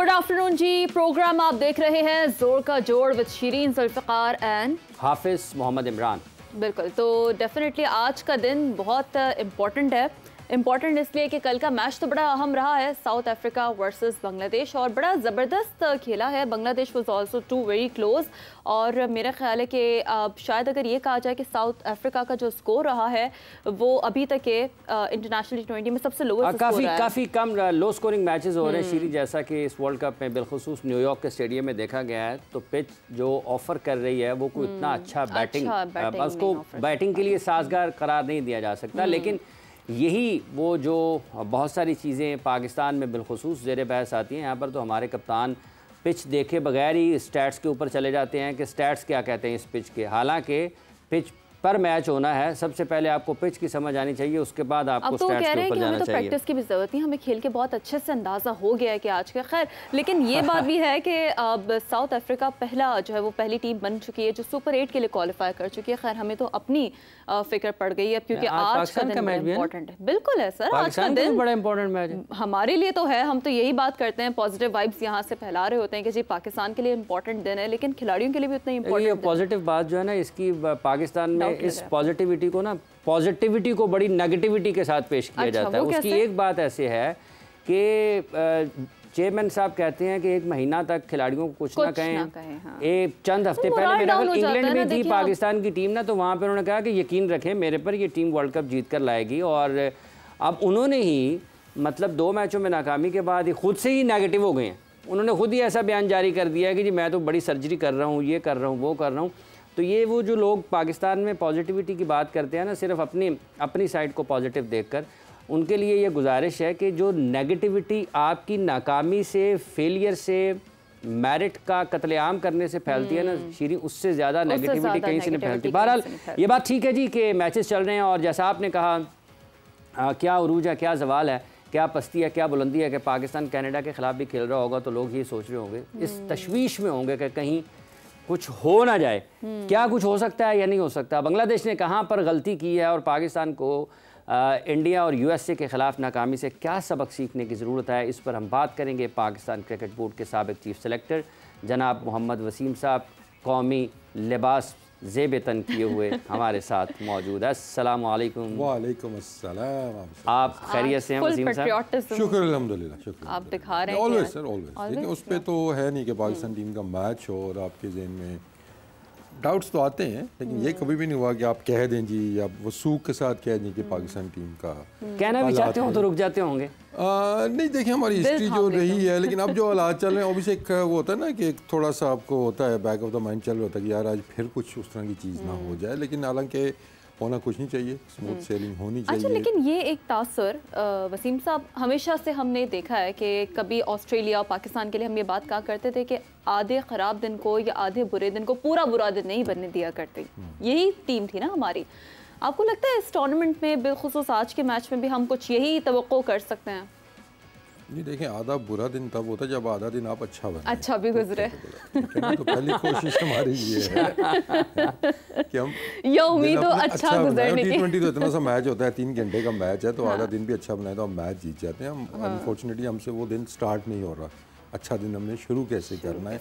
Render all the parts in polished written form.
Good afternoon जी। Programme आप देख रहे हैं जोर का जोड़ विद शीरीन जुल्फ़िकार एंड हाफिज मोहम्मद इमरान। बिल्कुल, तो डेफिनेटली आज का दिन बहुत इम्पॉर्टेंट है। इम्पॉर्टेंट इसलिए कि कल का मैच तो बड़ा अहम रहा है, साउथ अफ्रीका वर्सेस बांग्लादेश, और बड़ा ज़बरदस्त खेला है। Bangladesh was also too very close, और मेरा ख्याल है कि शायद अगर ये कहा जाए कि साउथ अफ्रीका का जो स्कोर रहा है वो अभी तक के इंटरनेशनल T20 में सबसे लोएस्ट स्कोर है। काफ़ी कम लो स्कोरिंग मैचेस हो रहे हैं शीरी, जैसा कि इस वर्ल्ड कप में बिलखुसूस न्यूयॉर्क के स्टेडियम में देखा गया है। तो पिच जो ऑफर कर रही है वो कोई इतना अच्छा बैटिंग उसको बैटिंग के लिए साजगार करार नहीं दिया जा सकता। लेकिन यही वो जो बहुत सारी चीज़ें पाकिस्तान में बिलखुसूस ज़ेर बहस आती हैं। यहाँ पर तो हमारे कप्तान पिच देखे बगैर ही स्टैट्स के ऊपर चले जाते हैं कि स्टैट्स क्या कहते हैं इस पिच के। हालांकि पिच पर मैच होना है, सबसे पहले आपको पिच की समझ आनी चाहिए, उसके बाद आपको स्टैट्स के ऊपर जाना चाहिए। तो प्रैक्टिस की भी ज़रूरत नहीं, हमें खेल के बहुत अच्छे से अंदाज़ा हो गया है कि आज का खैर। लेकिन ये बात भी है कि अब साउथ अफ्रीका पहला जो है वो पहली टीम बन चुकी है जो सुपर 8 के लिए क्वालिफाई कर चुकी है। खैर हमें तो अपनी फिक्र पड़ गई है क्योंकि आज का दिन इम्पोर्टेंट है। बिल्कुल है सर, आज का दिन बड़ा इंपॉर्टेंट मैच है हमारे लिए तो है। हम तो यही बात करते हैं, पॉजिटिव वाइब्स यहाँ से फैला रहे होते हैं कि जी पाकिस्तान के लिए इंपॉर्टेंट दिन है, लेकिन खिलाड़ियों के लिए भी उतना इंपॉर्टेंट। पॉजिटिव बात जो है ना इसकी, पाकिस्तान में इस पॉजिटिविटी को ना, पॉजिटिविटी को बड़ी नेगेटिविटी के साथ पेश किया जाता है। उसकी एक बात ऐसे है कि चेयरमैन साहब कहते हैं कि एक महीना तक खिलाड़ियों को कुछ ना कहें। हाँ। एक चंद हफ्ते पहले मेरा इंग्लैंड में थी पाकिस्तान की टीम ना, तो वहाँ पर उन्होंने कहा कि यकीन रखें मेरे पर, ये टीम वर्ल्ड कप जीत कर लाएगी। और अब उन्होंने ही मतलब 2 मैचों में नाकामी के बाद ही खुद से ही नेगेटिव हो गए हैं। उन्होंने खुद ही ऐसा बयान जारी कर दिया है कि जी मैं तो बड़ी सर्जरी कर रहा हूँ, ये कर रहा हूँ, वो कर रहा हूँ। तो ये वो जो लोग पाकिस्तान में पॉजिटिविटी की बात करते हैं ना, सिर्फ अपनी साइड को पॉजिटिव देखकर, उनके लिए ये गुजारिश है कि जो नेगेटिविटी आपकी नाकामी से, फेलियर से, मेरिट का कत्लेआम करने से फैलती है ना शीरी, उससे ज़्यादा नेगेटिविटी कहीं से नहीं फैलती। बहरहाल ये बात ठीक है जी कि मैचेस चल रहे हैं, और जैसा आपने कहा क्या उरूज है, क्या जवाल है, क्या पस्ती है, क्या बुलंदी है कि पाकिस्तान कनाडा के ख़िलाफ़ भी खेल रहा होगा तो लोग ये सोच रहे होंगे, इस तशवीश में होंगे कि कहीं कुछ हो ना जाए। क्या कुछ हो सकता है या नहीं हो सकता, बांग्लादेश ने कहाँ पर गलती की है, और पाकिस्तान को इंडिया और USA के ख़िलाफ़ नाकामी से क्या सबक सीखने की ज़रूरत है, इस पर हम बात करेंगे। पाकिस्तान क्रिकेट बोर्ड के साबिक़ चीफ सेलेक्टर जनाब मोहम्मद वसीम साहब कौमी लिबास ज़ेब-ए-तन किए हुए हमारे साथ मौजूद है। अस्सलाम वालेकुम। वालेकुम अस्सलाम। आप खैरियत से हैं वसीम साहब? शुक्र अल्हम्दुलिल्लाह, शुक्र। आप दिखा रहे हैं ऑलवेज सर, ऑलवेज। लेकिन उस पर तो है नहीं कि पाकिस्तान टीम का मैच हो और आपके जहन में डाउट्स तो आते हैं, लेकिन ये कभी भी नहीं हुआ कि आप कह दें जी, या वसूख के साथ कह दें कि पाकिस्तान टीम का कहना भी चाहते हो तो रुक जाते होंगे। नहीं, देखिए हमारी हिस्ट्री जो रही है, लेकिन अब जो हालात चल रहे हैं ऑब्वियसली एक वो होता है ना कि एक थोड़ा सा आपको होता है, बैक ऑफ द माइंड चल रहा होता है कि यार आज फिर कुछ उस तरह की चीज़ ना हो जाए। लेकिन हालांकि होना कुछ नहीं चाहिए, स्मूथ सेलिंग होनी चाहिए। अच्छा, लेकिन ये एक तासर वसीम साहब, हमेशा से हमने देखा है कि कभी ऑस्ट्रेलिया और पाकिस्तान के लिए हम ये बात कहा करते थे कि आधे ख़राब दिन को या आधे बुरे दिन को पूरा बुरा दिन नहीं बनने दिया करते। यही टीम थी ना हमारी। आपको लगता है इस टूर्नामेंट में, बिलखुसूस आज के मैच में भी, हम कुछ यही तवक्को कर सकते हैं? नहीं, देखें आधा बुरा दिन तब होता है जब आधा दिन आप अच्छा बने, अच्छा भी गुजरे। तो पहली कोशिश हमारी ये है कि हम ये उम्मीद हो अच्छा गुजरने की। T20 तो इतना सा मैच होता है, 3 घंटे का मैच है, तो आधा दिन भी अच्छा बनाए तो हम मैच जीत जाते हैं। हम अनफॉर्चुनेटली हमसे वो दिन स्टार्ट नहीं हो रहा। अच्छा दिन हमने शुरू कैसे करना है,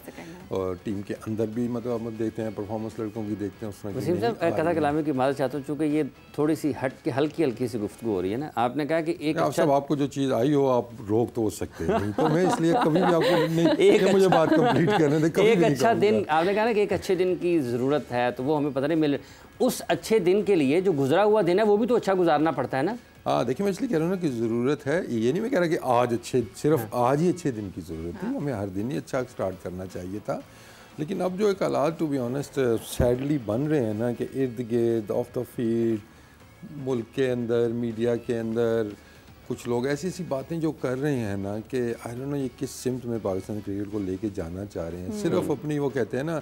और टीम के अंदर भी मतलब हम देखते हैं परफॉर्मेंस लड़कों की देखते हैं उस तरह की। कथा कलामी की माजरत चाहता हूँ, चूँकि ये थोड़ी सी हट के हल्की सी गुफ्तगू हो रही है ना। आपने कहा कि एक अच्छा, आपको जो चीज़ आई हो आप रोक तो सकते हैं, तो मैं इसलिए कभी भी आपको नहीं, मुझे बात कंप्लीट करने दें। एक अच्छा दिन, आपने कहा ना कि एक अच्छे दिन की ज़रूरत है, तो वो हमें पता नहीं मिल, उस अच्छे दिन के लिए जो गुजरा हुआ दिन है वो भी तो अच्छा गुजारना पड़ता है ना। हाँ, देखिए मैं इसलिए कह रहा हूँ ना कि ज़रूरत है, ये नहीं मैं कह रहा कि आज सिर्फ आज ही अच्छे दिन की ज़रूरत थी, हमें हर दिन ही अच्छा स्टार्ट करना चाहिए था। लेकिन अब जो एक हालात टू बी ऑनेस्ट सैडली बन रहे हैं ना कि इर्द गिर्द ऑफ द फील्ड, मुल्क के अंदर, मीडिया के अंदर कुछ लोग ऐसी ऐसी बातें जो कर रहे हैं ना कि आई डोंट नो ये किस सिमत में पाकिस्तान क्रिकेट को लेके जाना चाह रहे हैं। सिर्फ अपनी वो कहते हैं ना,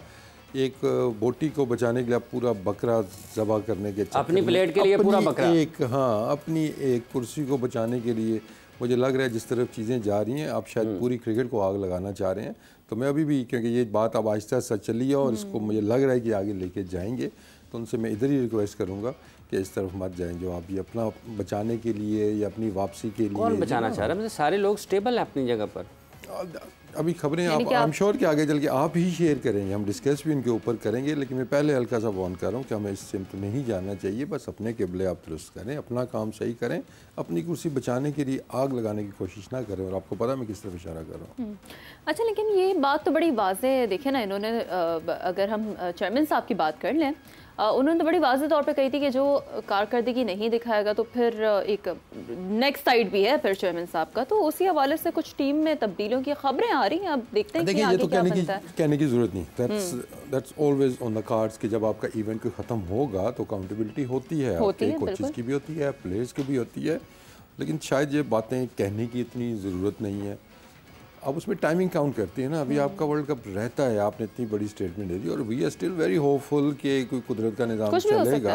एक बोटी को बचाने के लिए पूरा बकरा ज़बह करने के चक्कर, अपनी प्लेट के लिए पूरा बकरा, अपनी एक कुर्सी को बचाने के लिए मुझे लग रहा है जिस तरफ चीज़ें जा रही हैं, आप शायद पूरी क्रिकेट को आग लगाना चाह रहे हैं। तो मैं अभी भी, क्योंकि ये बात अब आहिस्ता आहिस्ता चली है और इसको मुझे लग रहा है कि आगे लेके जाएंगे, तो उनसे मैं इधर ही रिक्वेस्ट करूँगा कि इस तरफ मत जाएं, जो आप ये अपना बचाने के लिए या अपनी वापसी के लिए। कौन बचाना चाह रहा है? मतलब सारे लोग स्टेबल है अपनी जगह पर। अभी खबरें आप आई एम श्योर कि आगे चल के आप ही शेयर करेंगे, हम डिस्कस भी इनके ऊपर करेंगे, लेकिन मैं पहले हल्का सा वार्न कर रहा हूँ कि हमें इससे तो नहीं जानना चाहिए। बस अपने किबले आप दुरुस्त करें, अपना काम सही करें, अपनी कुर्सी बचाने के लिए आग लगाने की कोशिश ना करें। और आपको पता मैं किस तरफ इशारा कर रहा हूँ। अच्छा, लेकिन ये बात तो बड़ी वाज़ेह है। देखिए ना, इन्होंने अगर हम चेयरमैन साहब की बात कर लें, उन्होंने तो बड़ी वाज़ेह तौर पे कही थी कि जो कारकर्दगी नहीं दिखाएगा तो फिर एक नेक्स्ट साइड भी है फिर चेयरमैन साहब का। तो उसी हवाले से कुछ टीम में तब्दीलियों की खबरें आ रही हैं। अब देखते हैं कि आगे क्या बनता है। कहने की ज़रूरत नहीं, that's always on the cards कि जब आपका इवेंट कोई ख़त्म होगा तो अकाउंटेबिलिटी होती है, कोचेस की भी होती है, प्लेयर्स की भी होती है, लेकिन शायद ये बातें कहने की इतनी ज़रूरत नहीं है। अब उसमें टाइमिंग काउंट करती है ना। अभी आपका वर्ल्ड कप रहता है, आपने इतनी बड़ी स्टेटमेंट दे दी, और we are still very hopeful कि कोई कुदरत का निज़ाम चलेगा,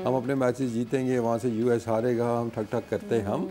हम अपने मैचेस जीतेंगे, वहाँ से यूएस हारेगा, हम ठक ठक करते हम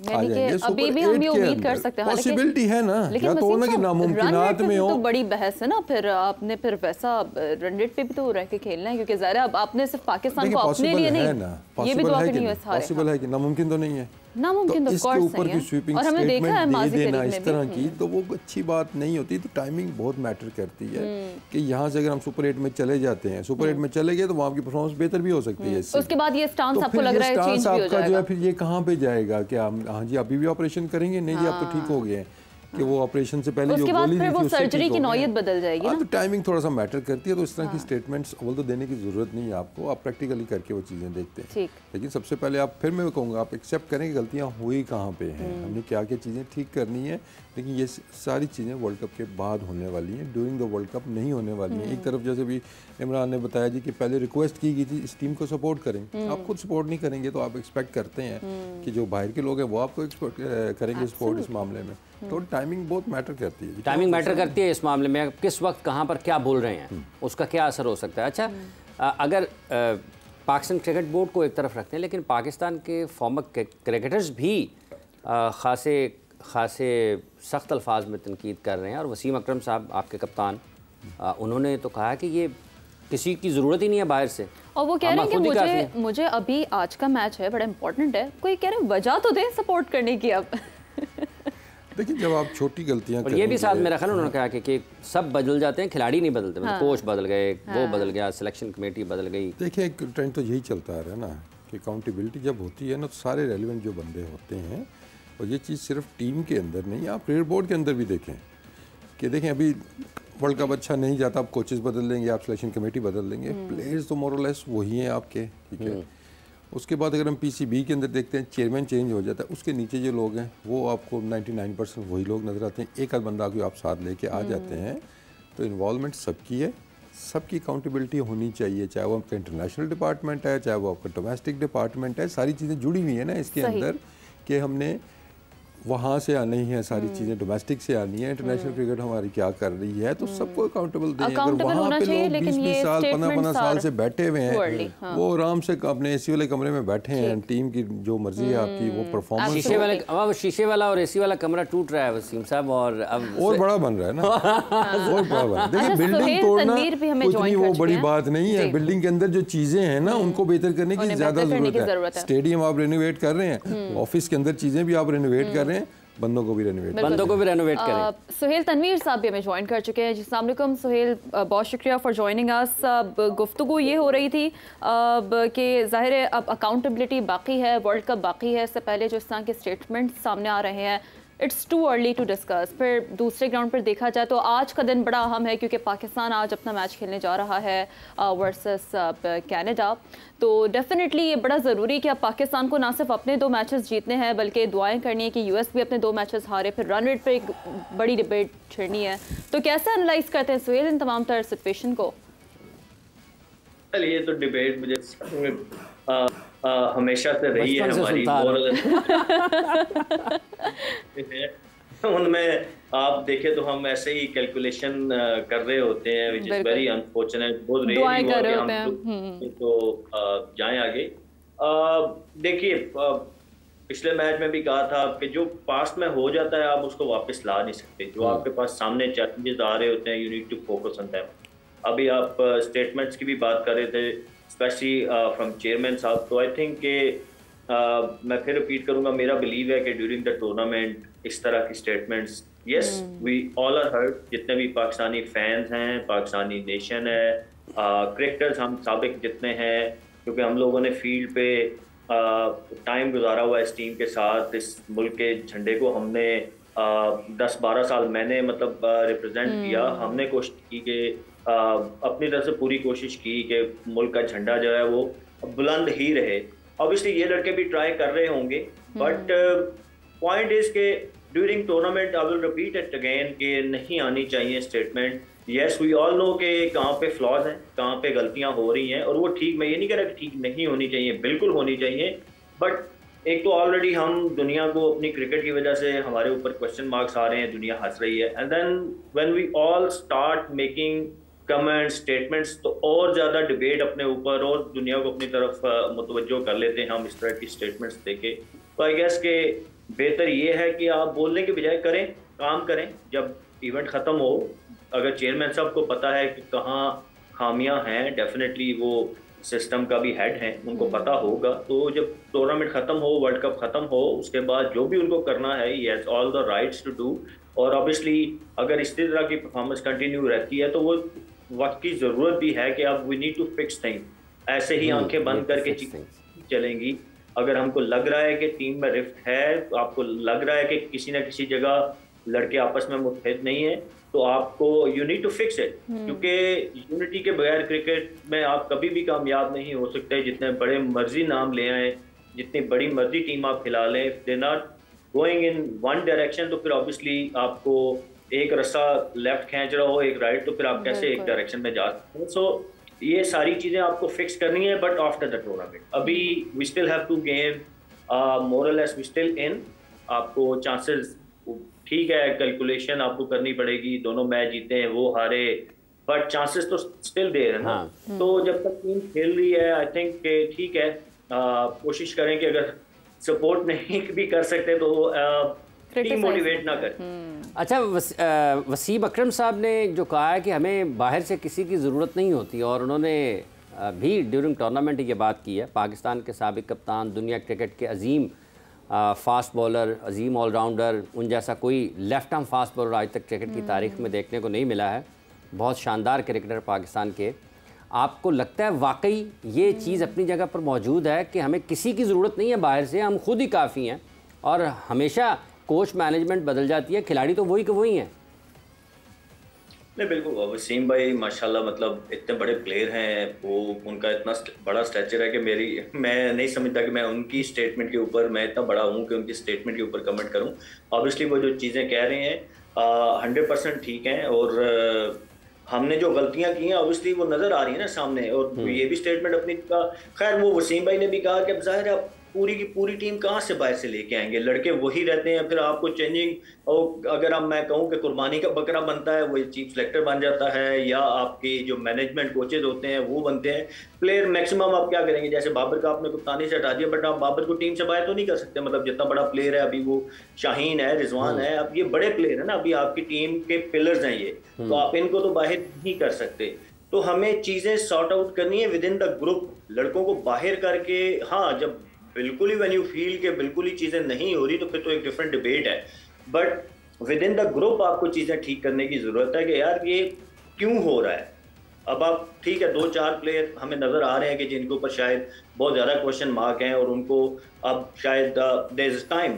आ जाएंगे। अभी भी हम ये उम्मीद कर सकते हैं, पॉसिबिलिटी है ना, या तो ना कि नामुमकिनात में हो। तो बड़ी बहस है ना, फिर आपने फिर वैसा रन रेट पे भी तो रह के खेलना है, क्योंकि ज़ाहिर अब आपने सिर्फ पाकिस्तान को अपने लिए नहीं, ये भी दुआ करनी है। पॉसिबल है कि नामुमकिन तो नहीं है, नामुमकिन तो इसके ऊपर की स्वीपिंग स्टेटमेंट दे देना इस तरह की तो वो अच्छी बात नहीं होती। तो टाइमिंग बहुत मैटर करती है कि यहाँ से अगर हम सुपर 8 में चले जाते हैं, सुपर 8 में चले गए तो वहाँ की परफॉर्मेंस बेहतर भी हो सकती है। उसके बाद ये स्टांस आपको लग रहा है चेंज भी हो जाएगा, जो है फिर ये कहाँ पे जाएगा? क्या हाँ जी अभी भी ऑपरेशन करेंगे? नहीं जी आप तो ठीक हो गए हैं कि वो ऑपरेशन से पहले जो गोली थी वो सर्जरी की नौयत बदल जाएगी ना। तो टाइमिंग थोड़ा सा मैटर करती है। तो इस तरह की स्टेटमेंट्स अव्वल तो देने की ज़रूरत नहीं है आपको, आप प्रैक्टिकली करके वो चीज़ें देखते हैं। लेकिन सबसे पहले आप, फिर मैं कहूँगा आप एक्सेप्ट करें कि गलतियाँ हुई कहाँ पे हैं, हमने क्या क्या चीज़ें ठीक करनी है। लेकिन ये सारी चीज़ें वर्ल्ड कप के बाद होने वाली हैं, ड्यूरिंग द वर्ल्ड कप नहीं होने वाली हैं। एक तरफ जैसे भी इमरान ने बताया जी कि पहले रिक्वेस्ट की गई थी इस टीम को सपोर्ट करें, आप खुद सपोर्ट नहीं करेंगे तो आप एक्सपेक्ट करते हैं कि जो बाहर के लोग हैं वो आपको करेंगे सपोर्ट इस मामले में। तो टाइमिंग बहुत मैटर करती है। टाइमिंग मैटर करती है इस मामले में, किस वक्त कहाँ पर क्या बोल रहे हैं उसका क्या असर हो सकता है। अच्छा, अगर पाकिस्तान क्रिकेट बोर्ड को एक तरफ रखते हैं, लेकिन पाकिस्तान के फॉर्मर क्रिकेटर्स भी खासे सख्त अल्फाज में तनकीद कर रहे हैं। और वसीम अकरम साहब आपके कप्तान, उन्होंने तो कहा कि ये किसी की ज़रूरत ही नहीं है बाहर से, और वो कह रहे हैं कि मुझे अभी आज का मैच है बड़ा इंपॉर्टेंट है, कोई कह रहे हैं वजह तो दें सपोर्ट करने की। अब देखिए जब आप छोटी गलतियां और ये भी साथ मेरा ख्याल उन्होंने कहा कि सब बदल जाते हैं, खिलाड़ी नहीं बदलते, मतलब कोच बदल गए, वो बदल गया, सिलेक्शन कमेटी बदल गई। देखिए एक ट्रेंड तो यही चलता आ रहा है ना कि अकाउंटेबिलिटी जब होती है ना तो सारे रेलिवेंट जो बंदे होते हैं, और ये चीज़ सिर्फ टीम के अंदर नहीं, आप क्रिकेट बोर्ड के अंदर भी देखें कि देखें अभी वर्ल्ड कप अच्छा नहीं जाता, आप कोचेस बदल लेंगे, आप सिलेक्शन कमेटी बदल देंगे, प्लेयर्स तो मोर और लेस वही हैं आपके, ठीक है। उसके बाद अगर हम पीसीबी के अंदर देखते हैं चेयरमैन चेंज हो जाता है, उसके नीचे जो लोग हैं वो आपको 99% वही लोग नज़र आते हैं। एक आध बंदा को आप साथ लेके आ जाते हैं। तो इन्वॉल्वमेंट सबकी है, सबकी अकाउंटेबिलिटी होनी चाहिए, चाहे वो आपका इंटरनेशनल डिपार्टमेंट है, चाहे वो आपका डोमेस्टिक डिपार्टमेंट है, सारी चीज़ें जुड़ी हुई है ना इसके अंदर कि हमने वहाँ से आनी है, सारी चीज़ें डोमेस्टिक से आनी है, इंटरनेशनल क्रिकेट हमारी क्या कर रही है, तो सबको अकाउंटेबल दें। अगर वहाँ पे लोग 20-20 साल 15-15 साल से बैठे हुए हैं, वो आराम से अपने एसी वाले कमरे में बैठे हैं, टीम की जो मर्जी है आपकी वो परफॉर्मेंस। शीशे वाला और एसी वाला कमरा टूट रहा है वसीम साहब, और अब और बड़ा बन रहा है ना, और बड़ा बन रहा है। देखिए बिल्डिंग तोड़ना उतनी वो बड़ी बात नहीं है, बिल्डिंग के अंदर जो चीज़ें हैं ना उनको बेहतर करने की ज़्यादा ज़रूरत है। स्टेडियम आप रेनोवेट कर रहे हैं, ऑफिस के अंदर चीज़ें भी आप रेनोवेट कर रहे हैं, बंदों को भी रेनोवेट करें। सुहेल तनवीर साहब भी हमें ज्वाइन कर चुके हैं। अस्सलाम वालेकुम सुहेल, बहुत शुक्रिया फॉर ज्वाइनिंग अस। गुफ्तगू ये हो रही थी कि ज़ाहिर है अब अकाउंटेबिलिटी बाकी है, वर्ल्ड कप बाकी है, इससे पहले जो इस तरह के स्टेटमेंट सामने आ रहे हैं, it's too early to discuss. फिर दूसरे ग्राउंड पर देखा जाए तो आज का दिन बड़ा अहम है क्योंकि पाकिस्तान आज अपना मैच खेलने जा रहा है वर्सेस कनाडा। तो डेफिनेटली ये बड़ा ज़रूरी है कि अब पाकिस्तान को ना सिर्फ अपने 2 मैचेस जीतने हैं बल्कि दुआएं करनी है कि यूएस भी अपने 2 मैचेस हारे। फिर रन रेट पर एक बड़ी डिबेट छिड़नी है। तो कैसे एनालाइज करते हैं सुहेल इन तमाम तर सिचुएशन को? ये तो डिबेट मुझे हमेशा से रही है हमारी, उनमें आप देखें तो हम ऐसे ही कैलकुलेशन कर रहे होते हैं, विच इज वेरी अनफॉर्चुनेट, बहुत रेयर हुआ कि हम तो जाएं आगे। देखिए पिछले मैच में भी कहा था कि जो पास्ट में हो जाता है आप उसको वापस ला नहीं सकते, जो आपके पास सामने चैलेंजेस आ रहे होते हैं, you need to focus on them. अभी आप स्टेटमेंट्स की भी बात कर रहे थे, स्पेशली फ्रॉम चेयरमैन साहब, तो आई थिंक कि मैं फिर रिपीट करूंगा, मेरा बिलीव है कि ड्यूरिंग द टूर्नामेंट इस तरह की statements yes we all are hurt, जितने भी पाकिस्तानी फैंस हैं, पाकिस्तानी नेशन है, क्रिकेटर्स हम साबिक जितने हैं, क्योंकि हम लोगों ने फील्ड पे टाइम गुजारा हुआ इस टीम के साथ, इस मुल्क के झंडे को हमने 10-12 साल मैंने मतलब रिप्रेजेंट किया। हमने कोशिश की कि अपनी तरफ से पूरी कोशिश की कि मुल्क का झंडा जो है वो बुलंद ही रहे। ऑब्वियसली ये लड़के भी ट्राई कर रहे होंगे, बट पॉइंट इज के during tournament I will repeat it again कि नहीं आनी चाहिए statement. Yes we all know कि कहाँ पे फ्लॉज हैं, कहाँ पे गलतियाँ हो रही हैं, और वो ठीक, मैं ये नहीं कह रहा कि ठीक नहीं होनी चाहिए, बिल्कुल होनी चाहिए। बट एक तो ऑलरेडी हम दुनिया को अपनी क्रिकेट की वजह से हमारे ऊपर क्वेश्चन मार्क्स आ रहे हैं, दुनिया हंस रही है, and then when we all start making comments statements, तो और ज़्यादा डिबेट अपने ऊपर और दुनिया को अपनी तरफ मुतवज्जो कर लेते हैं हम इस तरह की स्टेटमेंट्स देके। तो आई गेस के बेहतर ये है कि आप बोलने के बजाय करें, काम करें। जब इवेंट ख़त्म हो, अगर चेयरमैन साहब को पता है कि कहाँ खामियां हैं, डेफिनेटली वो सिस्टम का भी हेड हैं, उनको पता होगा। तो जब टूर्नामेंट ख़त्म हो, वर्ल्ड कप ख़त्म हो, उसके बाद जो भी उनको करना है, he has all the rights to do. और ऑब्वियसली अगर इस तरह की परफॉर्मेंस कंटिन्यू रहती है तो वो वक्त की ज़रूरत भी है कि अब we need to fix things. ऐसे ही आंखें बंद करके चलेंगी। अगर हमको लग रहा है कि टीम में रिफ्ट है, आपको लग रहा है कि किसी न किसी जगह लड़के आपस में मुत्तहिद नहीं है, तो आपको you need to fix it, क्योंकि यूनिटी के बगैर क्रिकेट में आप कभी भी कामयाब नहीं हो सकते। जितने बड़े मर्जी नाम ले आए, जितनी बड़ी मर्जी टीम आप खिला लें, they not going in one direction, तो फिर ऑब्वियसली आपको एक रस्सा लेफ्ट खींच रहा हो, एक राइट, तो फिर आप कैसे एक डायरेक्शन में जा सकते हैं। सो ये सारी चीज़ें आपको फिक्स करनी है, बट आफ्टर द टूर्नामेंट। अभी we still have two game more or less, we still in. आपको चांसेस ठीक है, कैलकुलेशन आपको करनी पड़ेगी, दोनों मैच जीते हैं, वो हारे, बट चांसेस तो स्टिल देयर है ना। तो जब तक टीम खेल रही है, आई थिंक ठीक है, कोशिश करें कि अगर सपोर्ट नहीं भी कर सकते तो टीम मोटिवेट ना करें। अच्छा, वसीम अकरम साहब ने जो कहा है कि हमें बाहर से किसी की ज़रूरत नहीं होती, और उन्होंने भी ड्यूरिंग टूर्नामेंट ये बात की है। पाकिस्तान के साबिक कप्तान, दुनिया क्रिकेट के अजीम फास्ट बॉलर, अजीम ऑलराउंडर, उन जैसा कोई लेफ्ट आर्म फास्ट बॉलर आज तक क्रिकेट की तारीख में देखने को नहीं मिला है। बहुत शानदार क्रिकेटर पाकिस्तान के। आपको लगता है वाकई ये चीज़ अपनी जगह पर मौजूद है कि हमें किसी की ज़रूरत नहीं है बाहर से, हम खुद ही काफ़ी हैं, और हमेशा कोच मैनेजमेंट बदल जाती है, खिलाड़ी तो वही के वही हैं? नहीं, बिल्कुल। वसीम भाई माशाल्लाह, मतलब इतने बड़े प्लेयर हैं, वो उनका इतना बड़ा स्ट्रेचर है कि मैं नहीं समझता कि मैं उनकी स्टेटमेंट के ऊपर, मैं इतना बड़ा हूँ कि उनकी स्टेटमेंट के ऊपर कमेंट करूँ। ऑब्वियसली वो जो चीज़ें कह रहे हैं 100% ठीक हैं, और हमने जो गलतियां की हैं ऑब्वियसली वो नज़र आ रही है ना सामने। और ये भी स्टेटमेंट अपनी का, खैर वो वसीम भाई ने भी कहा कि अब जाहिर है पूरी की पूरी टीम कहाँ से बाहर से लेके आएंगे, लड़के वही रहते हैं, फिर आपको चेंजिंग, और अगर अब मैं कहूँ कि कुर्बानी का बकरा बनता है, वो चीफ सेलेक्टर बन जाता है, या आपके जो मैनेजमेंट कोचेज होते हैं वो बनते हैं। प्लेयर मैक्सिमम आप क्या करेंगे, जैसे बाबर का आपने कप्तानी से हटा दिया, बट आप बाबर को टीम से बाहर तो नहीं कर सकते। मतलब जितना बड़ा प्लेयर है अभी, वो शाहीन है, रिजवान है, अब ये बड़े प्लेयर है ना, अभी आपकी टीम के पिलर्स हैं ये, तो आप इनको तो बाहर नहीं कर सकते। तो हमें चीज़ें सॉर्ट आउट करनी है विद इन द ग्रुप। लड़कों को बाहर करके, हाँ, जब बिल्कुल ही व्हेन यू फील के बिल्कुल ही चीज़ें नहीं हो रही, तो फिर तो एक डिफरेंट डिबेट है, but with in the group आपको चीज़ें ठीक करने की ज़रूरत है कि यार ये क्यों हो रहा है। अब आप ठीक है, 2-4 प्लेयर हमें नज़र आ रहे हैं कि जिनके ऊपर शायद बहुत ज़्यादा क्वेश्चन मार्क हैं, और उनको अब शायद देयर इज टाइम,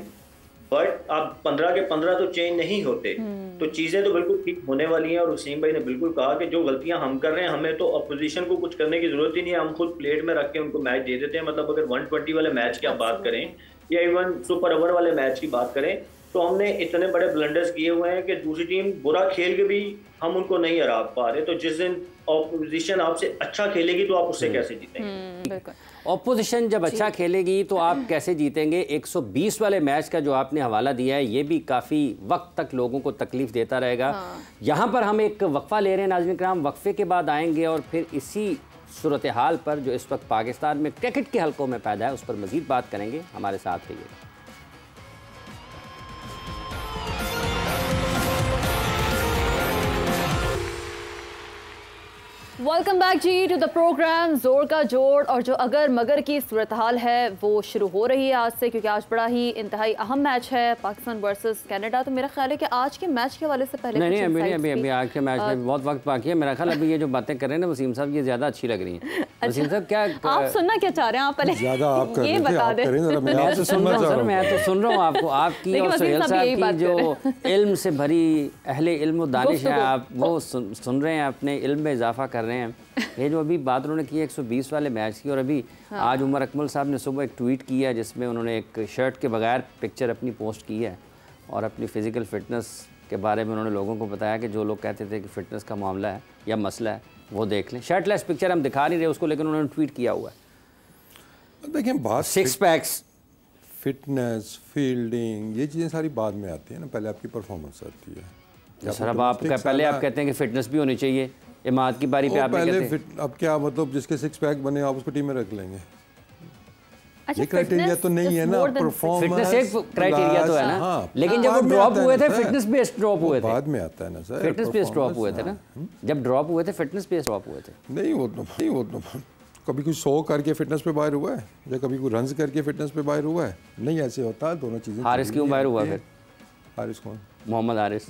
बट अब 15 के 15 तो चेंज नहीं होते। तो चीज़ें तो बिल्कुल ठीक होने वाली हैं। और वसीम भाई ने बिल्कुल कहा कि जो गलतियां हम कर रहे हैं, हमें तो अपोजिशन को कुछ करने की जरूरत ही नहीं है, हम खुद प्लेट में रख के उनको मैच दे देते हैं। मतलब अगर 120 वाले मैच की आप बात करें, या इवन सुपर ओवर वाले मैच की बात करें, तो हमने इतने बड़े ब्लंडर्स किए हुए हैं कि दूसरी टीम बुरा खेल के भी हम उनको नहीं हरा पा रहे। तो जिस दिन ऑपोजिशन आपसे अच्छा खेलेगी तो आप उससे कैसे जीतेंगे? ऑपोजिशन जब अच्छा खेलेगी तो आप कैसे जीतेंगे? 120 वाले मैच का जो आपने हवाला दिया है, ये भी काफ़ी वक्त तक लोगों को तकलीफ देता रहेगा। यहाँ पर हम एक वक्फा ले रहे हैं नाज़रीन किराम, वक्फे के बाद आएंगे और फिर इसी सूरत हाल पर जो इस वक्त पाकिस्तान में क्रिकेट के हलकों में पैदा है उस पर मज़ीद बात करेंगे। हमारे साथ रहिए। वेलकम बैक जी टू द प्रोग्राम जोर का जोड़। और जो अगर मगर की सूरत हाल है वो शुरू हो रही है आज से, क्योंकि आज बड़ा ही इंतहाई अहम मैच है पाकिस्तान वर्सेस कनाडा। तो मेरा ख्याल है कि आज के मैच के हवाले से पहले नहीं अभी आज के मैच में बहुत वक्त बाकी है। मेरा ख्याल अभी ये जो बातें कर रहे हैं ना वसीम साहब, ये ज़्यादा अच्छी लग रही हैं। वसीम साहब क्या आप सुनना क्या चाह रहे हैं? आप पहले ये बता दें। मैं तो सुन रहा हूँ सर, मैं तो सुन रहा हूँ आपको, आपकी और सोहेल साहब की जो इल्म से भरी अहले इल्म दानिश है, आप वो सुन रहे हैं, अपने इल्म में इजाफा कर रहे हैं। ये जो अभी बात उन्होंने की 120 वाले मैच की, और अभी आज उमर अकमल साहब ने सुबह एक ट्वीट किया है जिसमें उन्होंने एक शर्ट के बगैर पिक्चर अपनी पोस्ट की है और अपनी फ़िज़िकल फ़िटनेस के बारे में उन्होंने लोगों को बताया कि जो लोग कहते थे कि फ़िटनेस का मामला है या मसला है वो देख लें। शर्टलेस पिक्चर हम दिखा नहीं रहे उसको, लेकिन उन्होंने ट्वीट किया हुआ है। देखिए बात 6 पैक्स, फिटनेस, फील्डिंग, ये चीज़ें सारी बाद में आती हैं ना, पहले आपकी परफॉर्मेंस आती है। सर अब आप पहले आप कहते हैं कि फ़िटनेस भी होनी चाहिए, इमाद की बारी पे आप पहले अब क्या मतलब जिसके 6 पैक बने आप उसको टीम में रख लेंगे? ये क्राइटेरिया तो नहीं है ना, परफॉर्मेंस फिटनेस एक क्राइटेरिया तो है ना। हाँ, लेकिन जब वो ड्रॉप हुए थे फिटनेस बेस्ड ड्रॉप हुए थे, बाद में आता है ना सर, फिटनेस बेस्ड ड्रॉप हुए थे ना, जब ड्रॉप हुए थे फिटनेस बेस्ड ड्रॉप हुए थे। नहीं वो तो कभी कोई 100 करके फिटनेस पे बाहर हुआ है या कभी कोई रन्स करके फिटनेस पे बाहर हुआ है? नहीं ऐसे होता, दोनों चीज़ें। हारिस क्यों बाहर हुआ फिर? हारिस कौन? मोहम्मद हारिस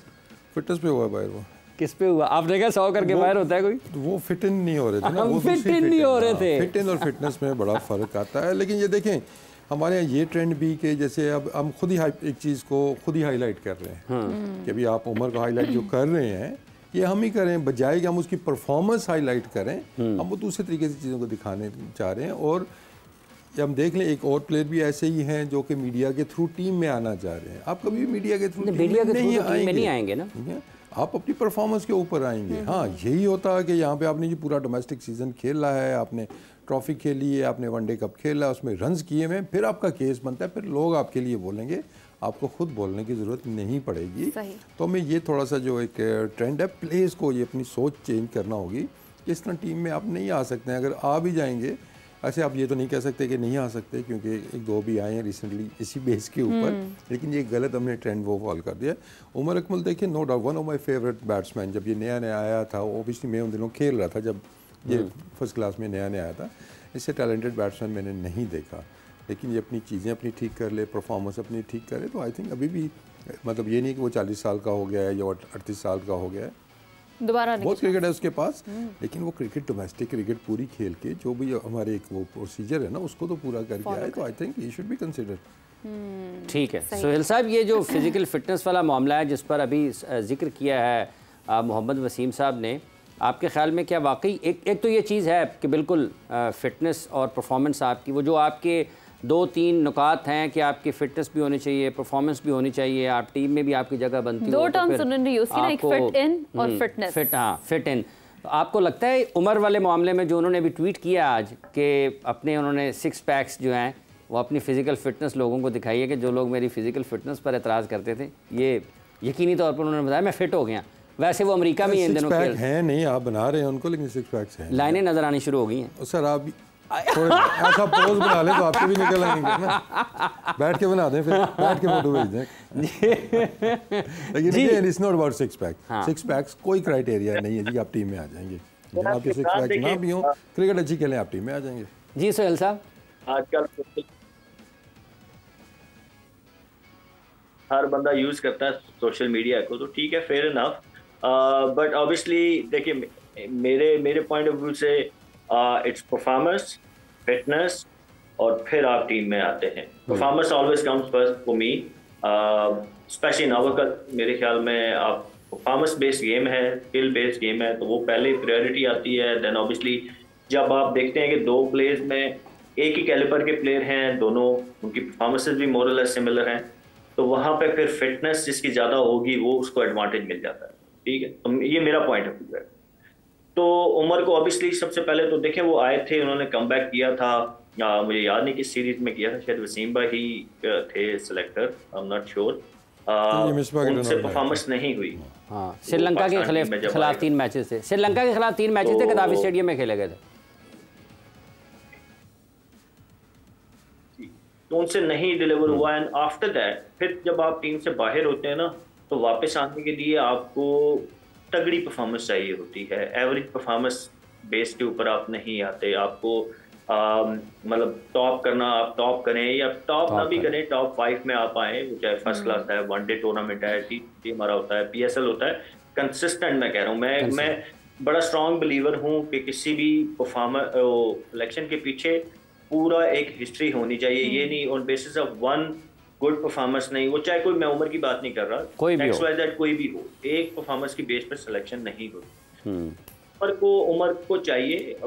फिटनेस पे हुआ बाहर। वो किस पे हुआ? आपने क्या 100 करके बाहर होता है कोई? वो फिट इन नहीं हो रहे थे ना, वो फिट इन नहीं हो रहे थे। फिट इन और फिटनेस में बड़ा फ़र्क आता है। लेकिन ये देखें हमारे यहाँ ये ट्रेंड भी कि जैसे अब हम खुद ही एक चीज़ को खुद ही हाईलाइट कर रहे हैं कि अभी आप उमर को हाईलाइट जो कर रहे हैं ये हम ही करें, बजाय कि हम उसकी परफॉर्मेंस हाईलाइट करें, हम वो दूसरे तरीके से चीज़ों को दिखाने चाह रहे हैं। और हम देख लें एक और प्लेयर भी ऐसे ही हैं जो कि मीडिया के थ्रू टीम में आना चाह रहे हैं। आप कभी मीडिया के थ्रू नहीं आएंगे ना, आप अपनी परफॉर्मेंस के ऊपर आएंगे। हाँ यही होता है कि यहाँ पे आपने जो पूरा डोमेस्टिक सीजन खेला है, आपने ट्रॉफी खेली है, आपने वनडे कप खेला, उसमें रन्स किए हुए, फिर आपका केस बनता है, फिर लोग आपके लिए बोलेंगे, आपको खुद बोलने की ज़रूरत नहीं पड़ेगी। तो मैं ये थोड़ा सा जो एक ट्रेंड है, प्लेयर्स को ये अपनी सोच चेंज करना होगी। इस तरह टीम में आप नहीं आ सकते हैं, अगर आ भी जाएंगे ऐसे आप ये तो नहीं कह सकते कि नहीं आ सकते, क्योंकि 1-2 भी आए हैं रिसेंटली इसी बेस के ऊपर, लेकिन ये गलत हमने ट्रेंड वो फॉलो कर दिया। उमर अकमल देखिए no doubt one of my favourite batsman, जब ये नया नया आया था ओबियसली मैं उन दिनों खेल रहा था जब ये फर्स्ट क्लास में नया नया आया था, इससे टैलेंटेड बैट्समैन मैंने नहीं देखा। लेकिन ये अपनी चीज़ें अपनी ठीक कर ले, परफॉर्मेंस अपनी ठीक करे, तो आई थिंक अभी भी मतलब ये नहीं कि वो 40 साल का हो गया है या 38 साल का हो गया है, दोबारा बहुत क्रिकेट है उसके पास, लेकिन वो क्रिकेट डोमेस्टिक क्रिकेट पूरी खेल के जो भी हमारे एक वो प्रोसीजर है ना उसको तो पूरा करके आए, तो आई थिंक ये शुड बी कंसिडर्ड। ठीक है सोहेल साहब, ये जो फिज़िकल फिटनेस वाला मामला है जिस पर अभी जिक्र किया है मोहम्मद वसीम साहब ने, आपके ख्याल में क्या वाकई एक तो ये चीज़ है कि बिल्कुल फ़िटनेस और परफॉर्मेंस आपकी, वो जो आपके 2-3 नुकात हैं कि आपकी फ़िटनेस भी होनी चाहिए, परफॉर्मेंस भी होनी चाहिए, आप टीम में भी आपकी जगह बनती है। 2 टर्म्स उन्होंने यूज़ की ना, एक फिट इन और फिटनेस। Fit in. तो आपको लगता है उमर वाले मामले में जो उन्होंने अभी ट्वीट किया आज कि अपने उन्होंने 6 पैक्स जो हैं वो अपनी फ़िज़िकल फ़िटनेस लोगों को दिखाई है कि जो लोग मेरी फ़िज़िकल फ़िटनेस पर एतराज़ करते थे, ये यकीनी तौर पर उन्होंने बताया मैं फ़िट हो गया। वैसे वो अमेरिका में इन दिनों है नहीं, आप बना रहे हैं उनको, लेकिन 6 पैक्स हैं, लाइनें नज़र आनी शुरू हो गई हैं। सर आप ऐसा पोज बना लें तो आपके भी निकल आएंगे ना, बैठ के बना दें, फिर बैठ के फोटो भेज दें। लेकिन it's not about 6 pack, 6 PACS कोई क्राइटेरिया नहीं है जी, आप टीम में आ जाएंगे। जब आपके 6 पैक ना भी हो, क्रिकेट अच्छी खेलें, आप टीम में आ जाएंगे। जी सोहेल साहब, आजकल हर बंदा यूज करता है सोशल मीडिया को, तो ठीक है, फेयर इनफ, बट ऑब्वियसली देखिए मेरे पॉइंट ऑफ व्यू से इट्स परफॉर्मेंस, फिटनेस, और फिर आप टीम में आते हैं। Performance always comes first for me, especially in our culture. मेरे ख्याल में आप परफॉर्मेंस बेस्ड गेम है, स्किल बेस्ड गेम है, तो वो पहले प्रायोरिटी आती है। देन ऑब्वियसली जब आप देखते हैं कि 2 प्लेयर्स में एक ही कैलिबर के प्लेयर हैं, दोनों उनकी परफॉर्मेंसेज भी मोर और लेस सिमिलर हैं, तो वहाँ पे फिर फिटनेस जिसकी ज़्यादा होगी वो उसको एडवांटेज मिल जाता है। ठीक है, तो ये मेरा पॉइंट ऑफ व्यू है। तो उमर को ऑब्वियसली सबसे पहले तो देखें वो आए थे, उन्होंने कमबैक किया था, मुझे याद नहीं किस सीरीज में किया था, शायद वसीम भाई ही थे selector, I am not sure, उनसे परफॉर्मेंस नहीं हुई। हाँ, श्रीलंका के खिलाफ 3 मैचेस थे, श्रीलंका के खिलाफ 3 मैचेस थे, कदाफी स्टेडियम में खेले गए थे, तो उनसे नहीं डिलीवर हुआ। एंड आफ्टर दैट फिर जब आप टीम से बाहर होते हैं ना, तो वापस आने के लिए आपको तगड़ी परफॉर्मेंस चाहिए होती है। एवरेज परफॉर्मेंस बेस के ऊपर आप नहीं आते, आपको मतलब टॉप करना, आप टॉप करें या टॉप ना भी करें, टॉप 5 में आप आए, वो चाहे फर्स्ट क्लास है, वनडे टूर्नामेंट है, टी हमारा होता है, PSL होता है, कंसिस्टेंट मैं कह रहा हूँ। मैं बड़ा स्ट्रॉन्ग बिलीवर हूँ कि किसी भी परफॉर्मर इलेक्शन के पीछे पूरा एक हिस्ट्री होनी चाहिए। ये नहीं on basis of one good performance नहीं, वो चाहे कोई, मैं उम्र की बात नहीं कर रहा, कोई भी हो, एक परफॉर्मेंस की बेस पर सिलेक्शन नहीं होती। उम्र को चाहिए।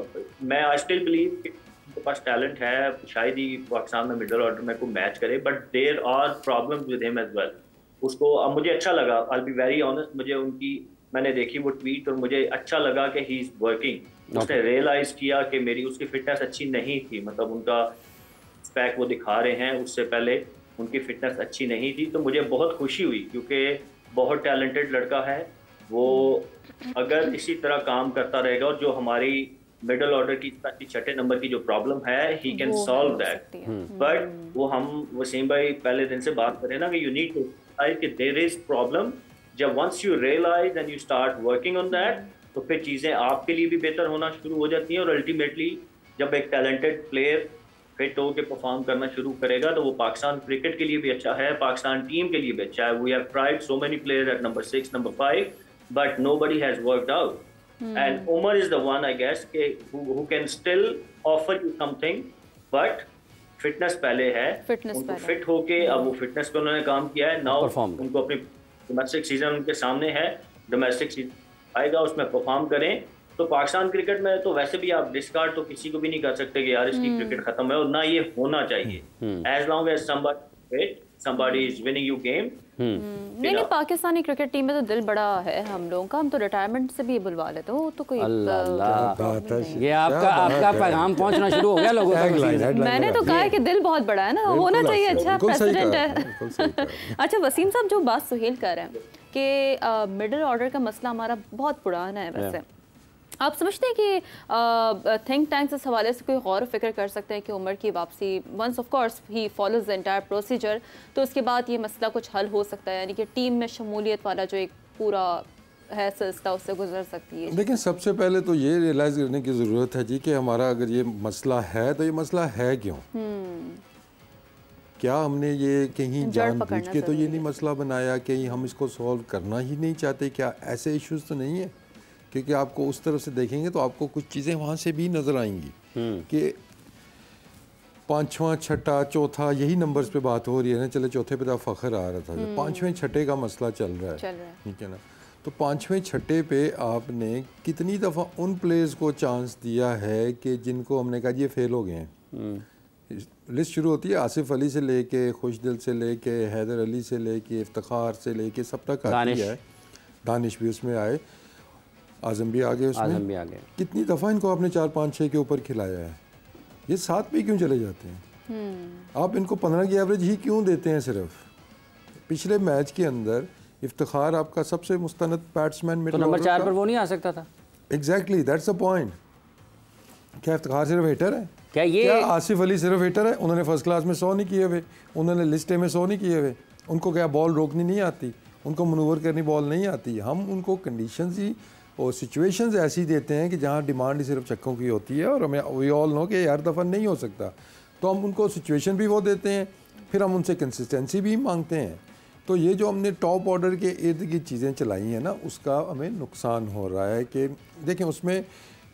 मैं आई स्टिल बिलीव कि उनके पास टैलेंट है, शायद ही पाकिस्तान में मिडिल ऑर्डर में कोई मैच करे, but there are problems with him as well. उसको अब मुझे अच्छा लगा, I will be very honest, मुझे उनकी मैंने देखी वो ट्वीट और मुझे अच्छा लगा कि ही इज वर्किंग। उसने रियलाइज किया कि मेरी उसकी फिटनेस अच्छी नहीं थी, मतलब उनका स्पैक वो दिखा रहे हैं, उससे पहले उनकी फिटनेस अच्छी नहीं थी। तो मुझे बहुत खुशी हुई क्योंकि बहुत टैलेंटेड लड़का है वो। अगर इसी तरह काम करता रहेगा और जो हमारी मिडिल ऑर्डर की छठे नंबर की जो प्रॉब्लम है, he can solve that. But वो हम वसीम भाई पहले दिन से बात करें ना कि यू नीड टू रियलाइज कि देयर इज प्रॉब्लम। जब once you realise and you start working on that, तो फिर चीज़ें आपके लिए भी बेहतर होना शुरू हो जाती हैं। और अल्टीमेटली जब एक टैलेंटेड प्लेयर फिट होकर परफॉर्म करना शुरू करेगा तो वो पाकिस्तान क्रिकेट के लिए भी अच्छा है, पाकिस्तान टीम के लिए भी अच्छा है। We have tried so many players at number 6, number 5, but nobody has worked out. And Umar is the one, I guess, who can still offer you something, but fitness पहले है, उनको फिट होके अब वो फिटनेस पे उन्होंने काम किया है। नाउ उनको अपनी डोमेस्टिक सीजन उनके सामने है, डोमेस्टिक सीजन आएगा, उसमें परफॉर्म करें तो पाकिस्तान क्रिकेट में तो वैसे भी आप डिस्कार्ड तो किसी को भी नहीं कर सकते कि यार इसकी क्रिकेट खत्म है, और ना ये होना चाहिए। As long as somebody is winning you game। नहीं, पाकिस्तानी क्रिकेट टीम में तो दिल बड़ा है हम लोगों का, हम तो रिटायरमेंट से भी बुलवा लेते हो तो कोई ये आपका पैगाम पहुंचना शुरू हो गया लोगों तक। मैंने तो कहा है कि दिल बहुत बड़ा है ना, होना चाहिए। अच्छा प्रेसिडेंट है। अच्छा वसीम साहब, जो बात सुहेल कर रहे हैं कि मिडिल ऑर्डर का मसला हमारा बहुत पुराना है, वैसे आप समझते हैं कि थिंक टैंक्स इस हवाले से कोई गौर फिक्र कर सकते हैं कि उमर की वापसी, वंस ऑफ कोर्स ही फॉलोज द एंटायर प्रोसीजर, तो उसके बाद ये मसला कुछ हल हो सकता है, यानी कि टीम में शमूलियत वाला जो एक पूरा है सिलसिला उससे गुजर सकती है? लेकिन सबसे पहले तो ये रियलाइज़ करने की ज़रूरत है जी कि हमारा अगर ये मसला है तो ये मसला है क्यों? क्या हमने ये कहीं जानबूझ के तो ये नहीं मसला बनाया कि हम इसको सॉल्व करना ही नहीं चाहते? क्या ऐसे इश्यूज तो नहीं है? क्योंकि आपको उस तरफ से देखेंगे तो आपको कुछ चीज़ें वहाँ से भी नज़र आएंगी कि 5वां, 6ठा, 4था यही नंबर्स पे बात हो रही है ना। चले चौथे पे तो फ़ख्र आ रहा था, 5वें 6ठे का मसला चल रहा है, ठीक है ना। तो 5वें 6ठे पे आपने कितनी दफ़ा उन प्लेयर्स को चांस दिया है कि जिनको हमने कहा ये फेल हो गए हैं। लिस्ट शुरू होती है आसिफ अली से लेके, खुशदिल से लेके, हैदर अली से लेके, इफ्तिखार से लेके, सब तक आती है। दानिश भी उसमें आए, आज़म भी आ गए उसमें। कितनी दफ़ा इनको आपने 4, 5, 6 के ऊपर खिलाया है? ये 7 पे क्यों चले जाते हैं? आप इनको 15 की एवरेज ही क्यों देते हैं? सिर्फ पिछले मैच के अंदर इफ्तिखार आपका सबसे मुस्तनद बैट्समैन, तो नंबर 4 पर वो नहीं आ सकता था? Exactly, that's the point. क्या इफ्तिखार सिर्फ हिटर है? क्या आसिफ अली सिर्फ हिटर है? उन्होंने फर्स्ट क्लास में 100 नहीं किए हुए, उन्होंने लिस्टे में 100 नहीं किए हुए, उनको क्या बॉल रोकनी नहीं आती, उनको मनूवर करनी बॉल नहीं आती। हम उनको कंडीशंस ही और सिचुएशंस ऐसी देते हैं कि जहाँ डिमांड ही सिर्फ छक्कों की होती है, और हमें वी ऑल नो कि हर दफ़ा नहीं हो सकता, तो हम उनको सिचुएशन भी वो देते हैं, फिर हम उनसे कंसिस्टेंसी भी मांगते हैं। तो ये जो हमने टॉप ऑर्डर के इर्द गिर्द चीज़ें चलाई हैं ना, उसका हमें नुकसान हो रहा है। कि देखें उसमें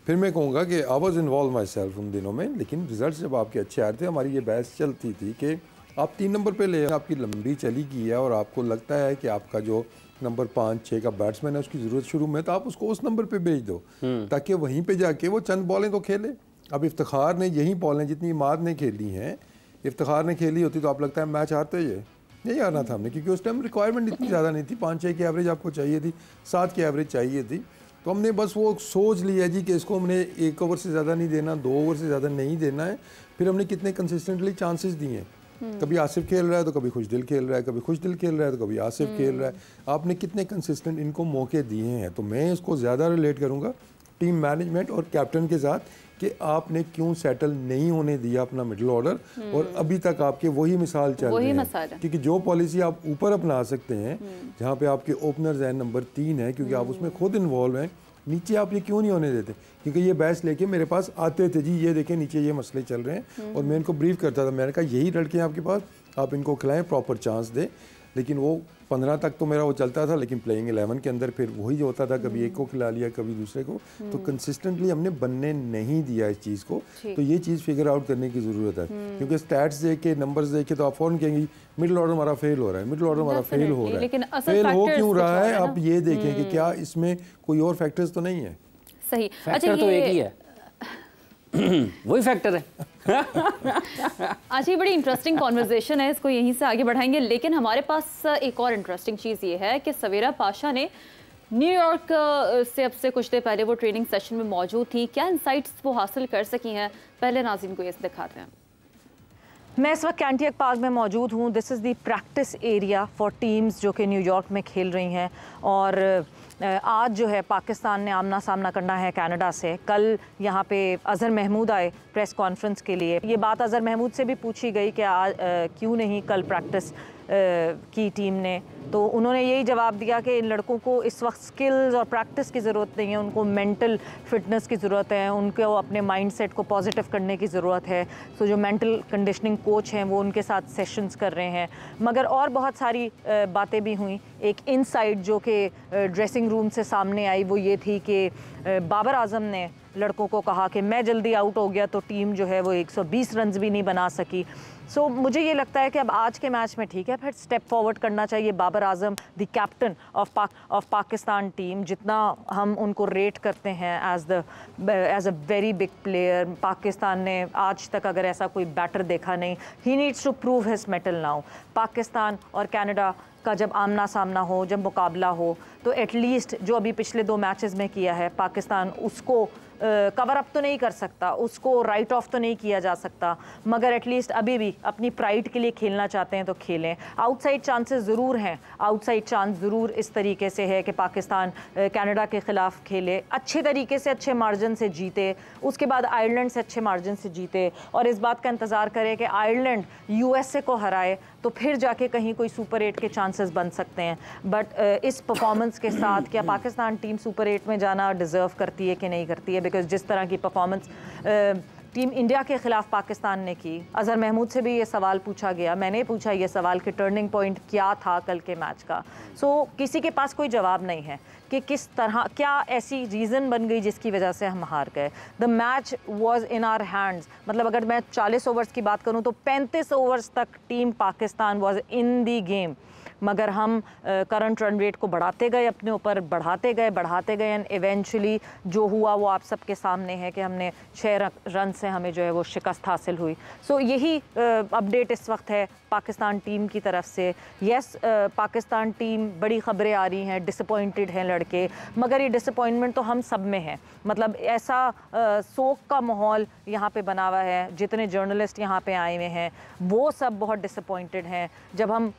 फिर मैं कहूँगा कि I was involve my self उन दिनों में, लेकिन रिजल्ट जब आपके अच्छे आए थे, हमारी ये बहस चलती थी कि आप 3 नंबर पे ले, आपकी लंबी चली गई है और आपको लगता है कि आपका जो नंबर 5, 6 का बैट्समैन है उसकी ज़रूरत शुरू में, तो आप उसको उस नंबर पे भेज दो ताकि वहीं पे जाके वो चंद बॉलें तो खेले। अब इफ्तिखार ने यही बॉलें जितनी इमाद ने खेली हैं, इफ्तिखार ने खेली होती तो आप लगता है मैच हारते ही है। यही हारना था हमने, क्योंकि उस टाइम रिक्वायरमेंट इतनी ज़्यादा नहीं थी, 5, 6 की एवरेज आपको चाहिए थी, 7 की एवरेज चाहिए थी। तो हमने बस वो सोच लिया जी कि इसको हमने 1 ओवर से ज़्यादा नहीं देना, 2 ओवर से ज़्यादा नहीं देना है। फिर हमने कितने कंसिस्टेंटली चांसेस दिए हैं, कभी आसिफ खेल रहा है तो कभी खुशदिल खेल रहा है, कभी खुशदिल खेल रहा है तो कभी आसिफ खेल रहा है। आपने कितने कंसिस्टेंट इनको मौके दिए हैं। तो मैं इसको ज़्यादा रिलेट करूँगा टीम मैनेजमेंट और कैप्टन के साथ कि आपने क्यों सेटल नहीं होने दिया अपना मिडिल ऑर्डर, और अभी तक आपके वही मिसाल चल रही है। क्योंकि जो पॉलिसी आप ऊपर अपना सकते हैं, जहाँ पे आपके ओपनर्स हैं, नंबर 3 है, क्योंकि आप उसमें खुद इन्वॉल्व हैं, नीचे आप ये क्यों नहीं होने देते? क्योंकि ये बहस लेके मेरे पास आते थे, जी ये देखें नीचे ये मसले चल रहे हैं, और मैं इनको ब्रीफ करता था। मैंने कहा यही लड़के हैं आपके पास, आप इनको खिलाएं, प्रॉपर चांस दें। लेकिन वो 15 तक तो मेरा वो चलता था, लेकिन प्लेइंग 11 के अंदर फिर वही जो होता था, कभी एक को खिला लिया कभी दूसरे को, तो कंसिस्टेंटली हमने बनने नहीं दिया इस चीज़ को। तो ये चीज़ फिगर आउट करने की ज़रूरत है, क्योंकि स्टैट्स देख के, नंबर्स देख के तो आप फ़ौरन कहेंगे मिडिल ऑर्डर हमारा फेल हो रहा है, मिडिल ऑर्डर हमारा फेल हो रहा है। फेल हो क्यों रहा है आप ये देखें कि क्या इसमें कोई और फैक्टर्स तो नहीं है। सही, फैक्टर तो एक ही है, वही फैक्टर है। आज ये बड़ी इंटरेस्टिंग कॉन्वर्जेशन है, इसको यहीं से आगे बढ़ाएंगे। लेकिन हमारे पास एक और इंटरेस्टिंग चीज़ ये है कि सवेरा पाशा ने न्यूयॉर्क से अब से कुछ देर पहले वो ट्रेनिंग सेशन में मौजूद थी, क्या इंसाइट्स वो हासिल कर सकी हैं, पहले नाज़रीन को ये दिखाते हैं। मैं इस वक्त कैंटियक पार्क में मौजूद हूँ। This is the practice area for teams जो कि न्यूयॉर्क में खेल रही हैं, और आज जो है पाकिस्तान ने आमना सामना करना है कनाडा से। कल यहाँ पे अज़हर महमूद आए प्रेस कॉन्फ्रेंस के लिए। ये बात अज़हर महमूद से भी पूछी गई कि आज क्यों नहीं कल प्रैक्टिस की टीम ने, तो उन्होंने यही जवाब दिया कि इन लड़कों को इस वक्त स्किल्स और प्रैक्टिस की ज़रूरत नहीं है, उनको मेंटल फिटनेस की ज़रूरत है, उनको अपने माइंडसेट को पॉजिटिव करने की ज़रूरत है। सो जो मेंटल कंडीशनिंग कोच हैं वो उनके साथ सेशंस कर रहे हैं। मगर और बहुत सारी बातें भी हुई। एक इनसाइड जो कि ड्रेसिंग रूम से सामने आई वो ये थी कि बाबर आजम ने लड़कों को कहा कि मैं जल्दी आउट हो गया तो टीम जो है वो 120 रन भी नहीं बना सकी। सो मुझे ये लगता है कि अब आज के मैच में ठीक है फिर स्टेप फॉरवर्ड करना चाहिए Babar Azam, the captain of Pakistan team. जितना हम उनको रेट करते हैं as a very big player, Pakistan ने आज तक अगर ऐसा कोई बैटर देखा नहीं। He needs to prove his mettle now. Pakistan और कनाडा का जब आमना सामना हो, जब मुकाबला हो, तो एटलीस्ट जो अभी पिछले 2 मैचेस में किया है पाकिस्तान, उसको कवर अप तो नहीं कर सकता, उसको राइट ऑफ तो नहीं किया जा सकता, मगर एटलीस्ट अभी भी अपनी प्राइड के लिए खेलना चाहते हैं तो खेलें। आउटसाइड चांसेस ज़रूर हैं, आउटसाइड चांस ज़रूर इस तरीके से है कि पाकिस्तान कनाडा के ख़िलाफ़ खेले, अच्छे तरीके से, अच्छे मार्जिन से जीते, उसके बाद आयरलैंड से अच्छे मार्जिन से जीते, और इस बात का इंतज़ार करें कि आयरलैंड USA को हराए तो फिर जाके कहीं कोई सुपर 8 के चांसेस बन सकते हैं। बट इस परफॉर्मेंस के साथ क्या पाकिस्तान टीम सुपर 8 में जाना डिज़र्व करती है कि नहीं करती है? बिकॉज जिस तरह की परफॉर्मेंस टीम इंडिया के ख़िलाफ़ पाकिस्तान ने की, अज़हर महमूद से भी ये सवाल पूछा गया, मैंने पूछा ये सवाल कि टर्निंग पॉइंट क्या था कल के मैच का। सो किसी के पास कोई जवाब नहीं है कि किस तरह, क्या ऐसी रीज़न बन गई जिसकी वजह से हम हार गए। The match was in our hands. मतलब अगर मैं 40 ओवर्स की बात करूँ तो 35 ओवर्स तक team Pakistan was in the game, मगर हम करंट रन रेट को बढ़ाते गए, अपने ऊपर बढ़ाते गए एंड इवेंचुअली जो हुआ वो आप सबके सामने है कि हमने 6 रन से हमें जो है वो शिकस्त हासिल हुई। सो यही अपडेट इस वक्त है पाकिस्तान टीम की तरफ से। यस, पाकिस्तान टीम, बड़ी ख़बरें आ रही हैं, डिसअपॉइंटेड हैं लड़के, मगर ये डिसअपॉइंटमेंट तो हम सब में है। मतलब ऐसा सोग का माहौल यहाँ पे बना हुआ है, जितने जर्नलिस्ट यहाँ पे आए हुए हैं वो सब बहुत डिसअपॉइंटेड हैं। जब हम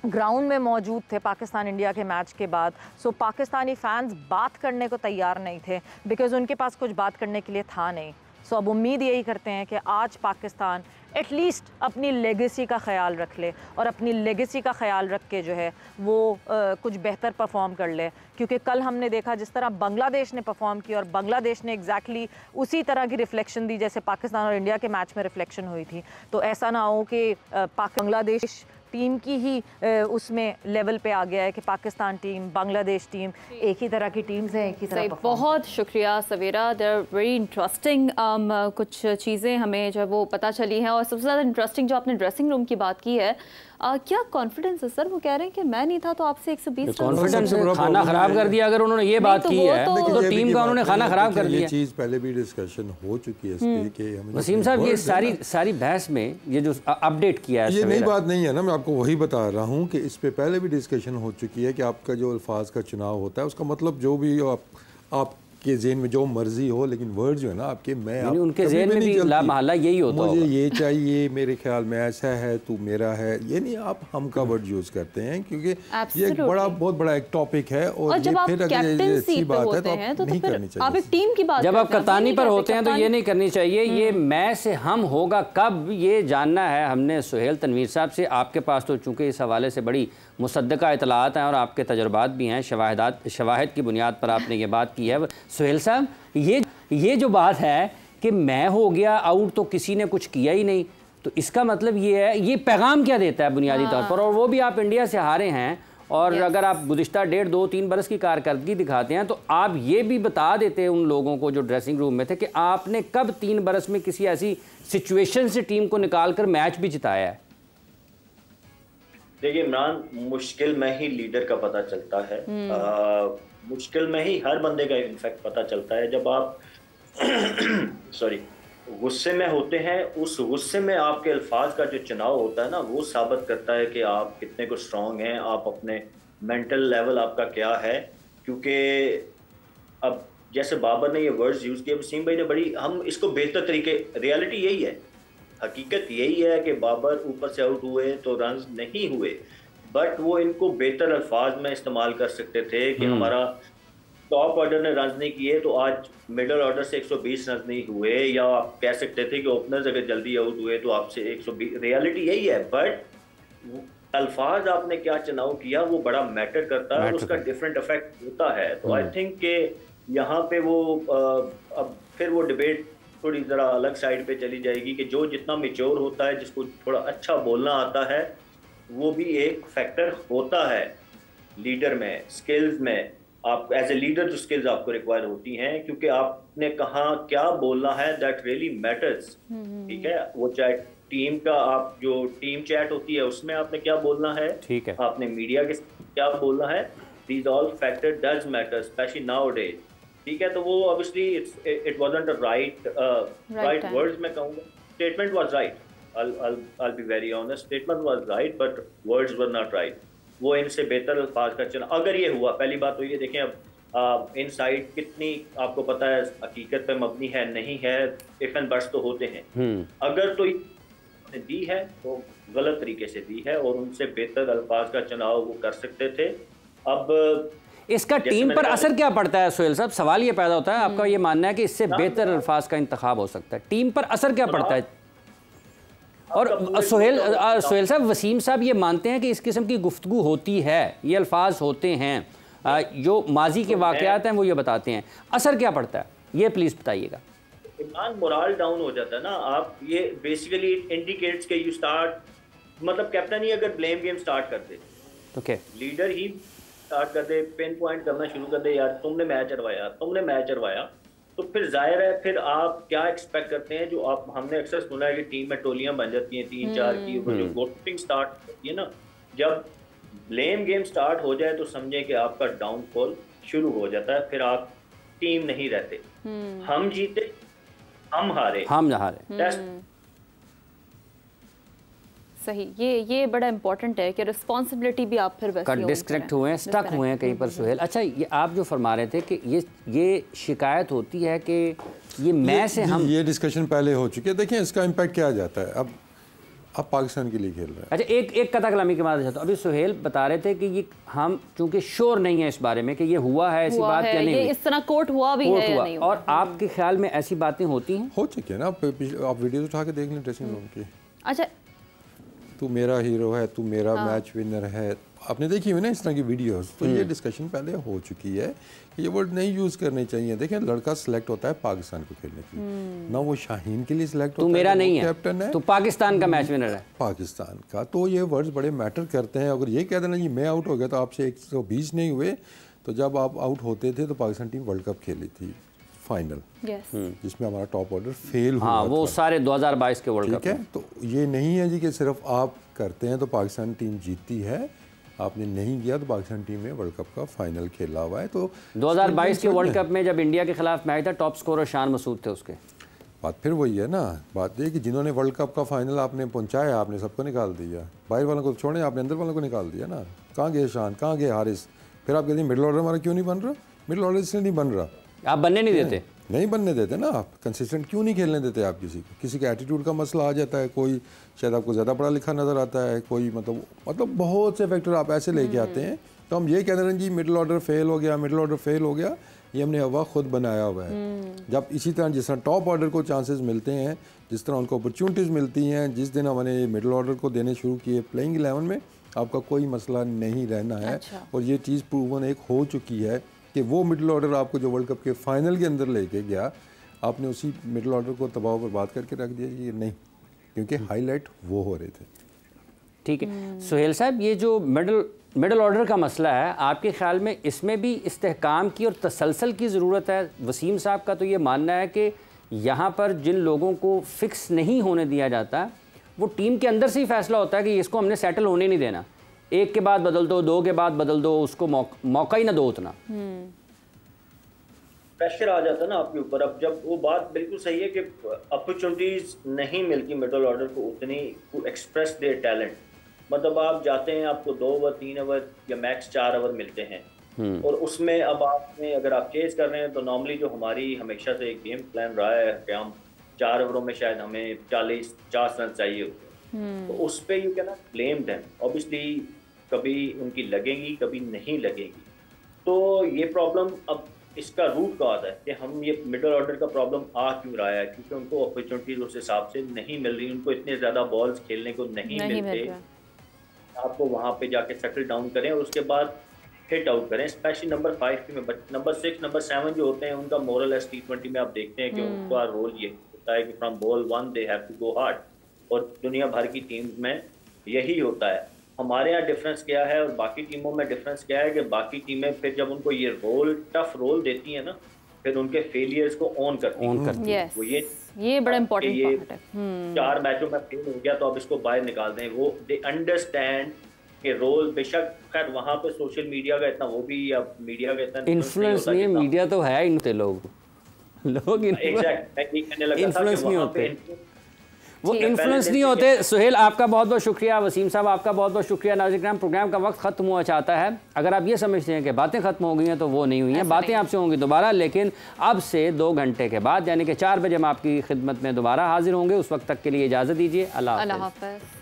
ग्राउंड में मौजूद थे पाकिस्तान इंडिया के मैच के बाद, सो पाकिस्तानी फैंस बात करने को तैयार नहीं थे, बिकॉज़ उनके पास कुछ बात करने के लिए था नहीं। सो अब उम्मीद यही करते हैं कि आज पाकिस्तान एटलीस्ट अपनी लेगेसी का ख्याल रख ले, और अपनी लेगेसी का ख्याल रख के जो है वो कुछ बेहतर परफॉर्म कर ले। क्योंकि कल हमने देखा जिस तरह बांग्लादेश ने परफॉर्म किया, और बांग्लादेश ने एग्जैक्टली उसी तरह की रिफ्लेक्शन दी जैसे पाकिस्तान और इंडिया के मैच में रिफ्लेक्शन हुई थी। तो ऐसा ना हो कि बांग्लादेश टीम की ही उसमें लेवल पे आ गया है कि पाकिस्तान टीम, बांग्लादेश टीम एक ही तरह की टीम्स हैं, एक ही तरह। बहुत शुक्रिया सवेरा, दे आर वेरी इंटरेस्टिंग। कुछ चीज़ें हमें जो है वो पता चली हैं, और सबसे ज़्यादा इंटरेस्टिंग जो आपने ड्रेसिंग रूम की बात की है, क्या कॉन्फिडेंस है सर? वो कह रहे हैं कि मैं नहीं था तो आपसे 120 कॉन्फिडेंस खाना खराब कर दिया। अगर उन्होंने ये बात की है तो टीम का उन्होंने खाना खराब कर दिया। ये चीज़ पहले भी डिस्कशन हो चुकी है इसकी कि वसीम साहब ये सारी बहस में ये जो अपडेट किया है, ये नई बात नहीं है ना। मैं आपको वही बता रहा हूँ कि इस पे पहले भी डिस्कशन हो चुकी है कि आपका जो अल्फाज का चुनाव होता है उसका मतलब जो भी आप आपके जेहन में जो मर्जी हो, लेकिन वर्ड जो है ना आपके, मैं आप उनके जेहन में भी ला महल्ला यही होता है, मुझे ये चाहिए, मेरे ख्याल में ऐसा है, तू मेरा है, ये नहीं आप हम का वर्ड यूज करते हैं, क्योंकि ये एक बहुत बड़ा एक टॉपिक है। और ये फिर अगर अच्छी बात है तो नहीं करनी चाहिए। आप एक टीम की बात, जब आप कप्तानी पर होते हैं तो ये नहीं करनी चाहिए। ये मैं से हम होगा कब, ये जानना है हमने सुहेल तनवीर साहब से। आपके पास तो चूंकि इस हवाले से बड़ी मुसद्दका इतलात हैं और आपके तजुर्बात भी हैं, शवाहिद की बुनियाद पर आपने ये बात की है। सुहेल साहब, ये जो बात है कि मैं हो गया आउट तो किसी ने कुछ किया ही नहीं, तो इसका मतलब ये है, ये पैगाम क्या देता है बुनियादी तौर पर? और वो भी आप इंडिया से हारे हैं, और अगर आप गुज़िश्ता 1.5, 2, 3 बरस की कारकर्दगी दिखाते हैं तो आप ये भी बता देते हैं उन लोगों को जो ड्रेसिंग रूम में थे कि आपने कब 3 बरस में किसी ऐसी सिचुएशन से टीम को निकाल कर मैच भी जिताया है। देखिए इमरान, मुश्किल में ही लीडर का पता चलता है, मुश्किल में ही हर बंदे का इनफैक्ट पता चलता है। जब आप सॉरी गुस्से में होते हैं, उस गुस्से में आपके अल्फाज का जो चुनाव होता है ना, वो साबित करता है कि आप कितने को स्ट्रांग हैं, आप अपने मेंटल लेवल आपका क्या है। क्योंकि अब जैसे बाबर ने ये वर्ड्स यूज़ किए, वसीम भाई ने बड़ी, हम इसको बेहतर तरीके, रियलिटी यही है, हकीकत यही है कि बाबर ऊपर से आउट हुए तो रन्स नहीं हुए, बट वो इनको बेहतर अल्फाज में इस्तेमाल कर सकते थे कि हमारा टॉप ऑर्डर ने रन्स नहीं किए तो आज मिडल ऑर्डर से 120 रन्स नहीं हुए, या आप कह सकते थे कि ओपनर्स अगर जल्दी आउट हुए तो आपसे 120, रियलिटी यही है। बट अल्फाज आपने क्या चुनाव किया वो बड़ा मैटर करता है, उसका डिफरेंट इफेक्ट होता है। तो आई थिंक कि यहाँ पे वो अब फिर वो डिबेट थोड़ी ज़रा अलग साइड पे चली जाएगी कि जो जितना मैच्योर होता है, जिसको थोड़ा अच्छा बोलना आता है, वो भी एक फैक्टर होता है लीडर में, स्किल्स में। आप एज ए लीडर जो स्किल्स आपको रिक्वायर होती हैं, क्योंकि आपने कहाँ क्या बोलना है, दैट रियली मैटर्स। ठीक है, वो चाहे टीम का, आप जो टीम चैट होती है उसमें आपने क्या बोलना है, ठीक है, आपने मीडिया के क्या बोलना है, these all factor does matter, specially now days. ठीक है, तो वो obviously it wasn't a right words में कहूँगा, statement was right, I'll be very honest, statement was right but words were not right। वो इनसे बेहतर अल्फाज का चुनाव अगर ये हुआ, पहली बात तो ये देखें, अब इनसाइड कितनी आपको पता है हकीकत पे मबनी है नहीं है, इफ एंड बट्स तो होते हैं। अगर तो दी है तो गलत तरीके से दी है, और उनसे बेहतर अल्फाज का चुनाव वो कर सकते थे। अब इसका टीम पर असर क्या पड़ता है सुहेल साहब? सवाल ये पैदा होता है, आपका ये मानना है कि इससे बेहतर अल्फाज का इंतखाब हो सकता है, टीम पर असर क्या पड़ता है? और सुहेल साहब, वसीम साहब ये मानते हैं कि इस किस्म की गुफ्तगू होती है, ये अल्फाज होते हैं, जो माजी के वाक़यात हैं वो ये बताते हैं, असर क्या पड़ता है ये प्लीज़ बताइएगा। ईमान मोरल डाउन हो जाता है ना, आप ये बेसिकली इंडिकेट्स के यू स्टार्ट, मतलब कैप्टन ही अगर ब्लेम गेम स्टार्ट कर दे, ओके, लीडर ही स्टार्ट कर दे, पिन पॉइंट करना शुरू कर दे, यार तुमने मैच हरवाया, तो फिर जाहिर है फिर आप क्या एक्सपेक्ट करते हैं। जो आप, हमने अक्सर सुना है कि टीम में टोलियां बन जाती हैं 3-4 की, जो वोटिंग स्टार्ट होती है ना, जब ब्लेम गेम स्टार्ट हो जाए तो समझें कि आपका डाउनफॉल शुरू हो जाता है, फिर आप टीम नहीं रहते। हम जीते, हम हारे, सही, ये बड़ा इंपॉर्टेंट है कि रिस्पॉन्सिबिलिटी भी आप फिर वैसे डिस्कनेक्ट हुए हैं, स्टक हुए हैं कहीं पर सुहेल। अच्छा, ये आप जो फरमा रहे थे कि ये शिकायत होती है कि ये मैं से हम, ये डिस्कशन पहले हो चुकी है। देखिए इसका इम्पैक्ट क्या जाता है, अब आप पाकिस्तान के लिए खेल रहे हैं। अच्छा, एक कथा कलामी के बाद चाहता हूँ, अभी सुहेल बता रहे थे कि ये हम चूंकि श्योर नहीं है इस बारे में कि ये हुआ है, ऐसी बात क्या नहीं हुई, इस तरह कोर्ट हुआ भी है या नहीं हुआ। और आपके ख्याल में ऐसी बातें होती हैं? हो चुकी है ना, आप वीडियो उठा के देख लें ड्रेसिंग रूम की। अच्छा, तू मेरा हीरो है, तू मेरा मैच विनर है, आपने देखी हुई ना इस तरह की वीडियोस। तो ये डिस्कशन पहले हो चुकी है कि ये वर्ड नहीं यूज़ करने चाहिए। देखें, लड़का सिलेक्ट होता है पाकिस्तान को खेलने के लिए, ना वो शाहीन के लिए सिलेक्ट होता है, मेरा नहीं है, कैप्टन है, तो पाकिस्तान का मैच विनर है, पाकिस्तान का। तो ये वर्ड्स बड़े मैटर करते हैं। अगर ये कह देना जी मैं आउट हो गया तो आपसे 120 नहीं हुए, तो जब आप आउट होते थे तो पाकिस्तान टीम वर्ल्ड कप खेली थी फाइनल, जिसमें हमारा टॉप ऑर्डर फेल हुआ, वो सारे 2022 के वर्ल्ड कप। ठीक है, तो ये नहीं है जी कि सिर्फ आप करते हैं तो पाकिस्तान टीम जीतती है, आपने नहीं किया तो पाकिस्तान टीम में वर्ल्ड कप का फाइनल खेला हुआ है। तो 2022 के वर्ल्ड कप में जब इंडिया के खिलाफ मैच था, टॉप स्कोरर शान मसूद थे उसके। बात फिर वही है ना, बात ये कि जिन्होंने वर्ल्ड कप का फाइनल आपने पहुंचाया, आपने सबको निकाल दिया, बाहर वालों को छोड़े, आपने अंदर वालों को निकाल दिया ना। कहाँ गए शान, कहाँ गए हारिस? फिर आप कहते हैं मिडिल ऑर्डर हमारा क्यों नहीं बन रहा? मिडिल ऑर्डर इसलिए नहीं बन रहा आप बनने नहीं देते? नहीं बनने देते ना आप। कंसिस्टेंट क्यों नहीं खेलने देते आप किसी के एटीट्यूड का मसला आ जाता है, कोई शायद आपको ज़्यादा पढ़ा लिखा नज़र आता है, कोई मतलब बहुत से फैक्टर आप ऐसे लेके आते हैं। तो हम ये कहते हैं जी मिडिल ऑर्डर फेल हो गया, मिडिल ऑर्डर फेल हो गया, ये हमने हवा खुद बनाया हुआ है। जब इसी तरह जिस तरह टॉप ऑर्डर को चांसेस मिलते हैं, जिस तरह उनको अपॉर्चुनिटीज़ मिलती हैं, जिस दिन हमने मिडिल ऑर्डर को देने शुरू किए प्लेइंग 11 में, आपका कोई मसला नहीं रहना है। और ये चीज़ प्रूवन एक हो चुकी है कि वो मिडिल ऑर्डर आपको जो वर्ल्ड कप के फाइनल के अंदर लेके गया, आपने उसी मिडिल ऑर्डर को तबाह बर्बाद करके रख दिया। ये नहीं, क्योंकि हाईलाइट वो हो रहे थे। ठीक है सुहेल साहब, ये जो मिडिल ऑर्डर का मसला है, आपके ख्याल में इसमें भी इस्तेहकाम की और तसलसल की ज़रूरत है? वसीम साहब का तो ये मानना है कि यहाँ पर जिन लोगों को फिक्स नहीं होने दिया जाता, वो टीम के अंदर से ही फैसला होता है कि इसको हमने सेटल होने नहीं देना, एक के बाद बदल दो, दो के बाद बदल दो, उसको मौका ही ना दो उतना। प्रेशर आ जाता है ना आपके ऊपर। अब जब वो बात बिल्कुल सही है कि अपॉर्चुनिटीज नहीं मिलती मिडिल ऑर्डर को उतनी टू एक्सप्रेस देयर टैलेंट। मतलब आप जाते हैं, आपको 2 ओवर 3 ओवर या मैक्स 4 ओवर मिलते हैं, और उसमें अब आपने अगर आप चेज कर रहे हैं तो नॉर्मली जो हमारी हमेशा से एक गेम प्लान रहा है कि हम 4 ओवरों में शायद हमें 40-50 रन चाहिए होते हैं, तो उस पर you can not blame them. Obviously कभी उनकी लगेंगी, कभी नहीं लगेगी। तो ये प्रॉब्लम अब इसका रूट का आता है कि हम ये मिडिल ऑर्डर का प्रॉब्लम आ क्यों रहा है, क्योंकि उनको अपॉर्चुनिटीज उस हिसाब से नहीं मिल रही, उनको इतने ज़्यादा बॉल्स खेलने को नहीं मिलते। आपको वहाँ पे जाके सेटल डाउन करें और उसके बाद हिट आउट करें, स्पेशली नंबर 5 में। बट नंबर 6 नंबर 7 जो होते हैं, उनका मोरल एस T20 में आप देखते हैं कि उनका रोल ये होता है कि from ball 1 they have to go hard, और दुनिया भर की टीम्स में यही होता है। हमारे यहाँ डिफरेंस क्या है और बाकी टीमों में डिफरेंस क्या है कि बाकी टीमें फिर जब उनको ये रोल, टफ रोल देती हैं ना, फिर उनके फेलियर्स को ऑन करती हैं। वो ये बड़ा इम्पोर्टेंट पार्ट है। 4 मैचों में फेल हो गया तो अब इसको बाहर निकाल दें। वो दे अंडरस्टैंड कि रोल, बेशक खैर वहाँ पे सोशल मीडिया का इतना, वो भी अब मीडिया का इतना इन्फ्लुएंस नहीं है, मीडिया तो है इनते लोग इन्फ्लुएंस नहीं होते, वो इन्फ्लुएंस नहीं होते। सुहेल आपका बहुत बहुत शुक्रिया, वसीम साहब आपका बहुत बहुत शुक्रिया। नाज़रीन, प्रोग्राम का वक्त ख़त्म हुआ चाहता है। अगर आप ये समझते हैं कि बातें ख़त्म हो गई हैं तो वो नहीं हुई हैं, बातें आपसे होंगी दोबारा, लेकिन अब से 2 घंटे के बाद यानी कि 4 बजे हम आपकी खिदमत में दोबारा हाजिर होंगे। उस वक्त तक के लिए इजाज़त दीजिए। अल्लाह हाफ़िज़।